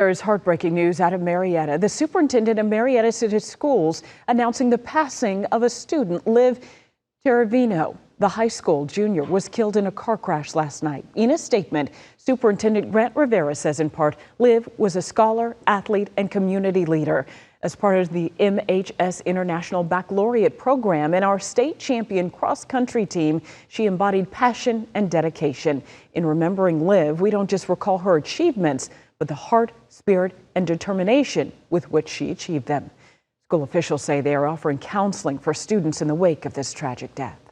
There's heartbreaking news out of Marietta. The superintendent of Marietta City Schools announcing the passing of a student, Liv Terravino. The high school junior was killed in a car crash last night. In a statement, Superintendent Grant Rivera says in part, Liv was a scholar, athlete, and community leader. As part of the MHS International Baccalaureate program and our state champion cross-country team, she embodied passion and dedication. In remembering Liv, we don't just recall her achievements, but the heart, spirit, and determination with which she achieved them. School officials say they are offering counseling for students in the wake of this tragic death.